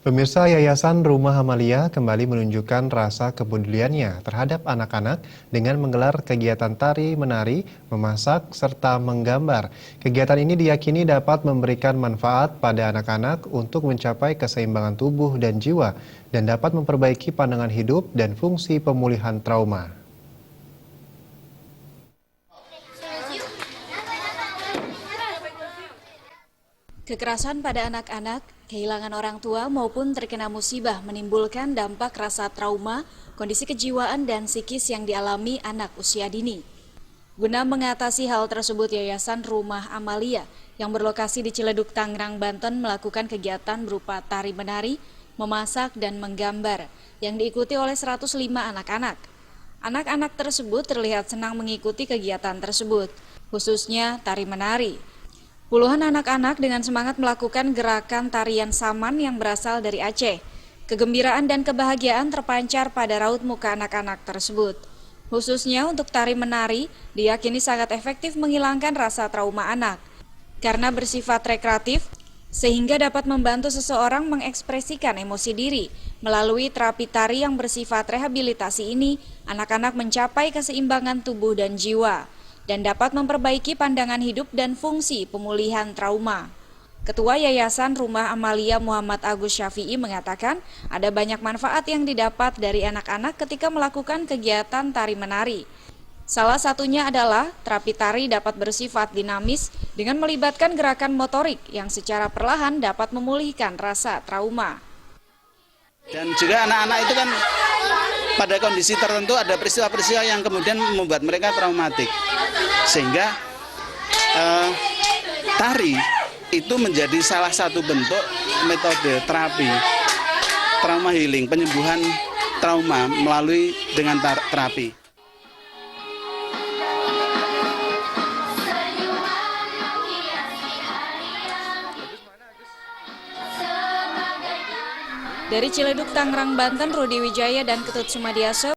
Pemirsa Yayasan Rumah Amalia kembali menunjukkan rasa kepeduliannya terhadap anak-anak dengan menggelar kegiatan tari, menari, memasak, serta menggambar. Kegiatan ini diyakini dapat memberikan manfaat pada anak-anak untuk mencapai keseimbangan tubuh dan jiwa dan dapat memperbaiki pandangan hidup dan fungsi pemulihan trauma. Kekerasan pada anak-anak, kehilangan orang tua maupun terkena musibah menimbulkan dampak rasa trauma, kondisi kejiwaan dan psikis yang dialami anak usia dini. Guna mengatasi hal tersebut, Yayasan Rumah Amalia yang berlokasi di Ciledug, Tangerang, Banten melakukan kegiatan berupa tari-menari, memasak, dan menggambar yang diikuti oleh 105 anak-anak. Anak-anak tersebut terlihat senang mengikuti kegiatan tersebut, khususnya tari-menari. Puluhan anak-anak dengan semangat melakukan gerakan tarian saman yang berasal dari Aceh. Kegembiraan dan kebahagiaan terpancar pada raut muka anak-anak tersebut. Khususnya untuk tari menari, diyakini sangat efektif menghilangkan rasa trauma anak. Karena bersifat rekreatif, sehingga dapat membantu seseorang mengekspresikan emosi diri. Melalui terapi tari yang bersifat rehabilitasi ini, anak-anak mencapai keseimbangan tubuh dan jiwa dan dapat memperbaiki pandangan hidup dan fungsi pemulihan trauma. Ketua Yayasan Rumah Amalia Muhammad Agus Syafi'i mengatakan ada banyak manfaat yang didapat dari anak-anak ketika melakukan kegiatan tari-menari. Salah satunya adalah terapi tari dapat bersifat dinamis dengan melibatkan gerakan motorik yang secara perlahan dapat memulihkan rasa trauma. Dan juga anak-anak itu kan pada kondisi tertentu ada peristiwa-peristiwa yang kemudian membuat mereka traumatik. Sehingga tari itu menjadi salah satu bentuk metode terapi, trauma healing, penyembuhan trauma melalui dengan terapi. Dari Ciledug, Tangerang, Banten, Rudi Wijaya dan Ketut Sumadiaso.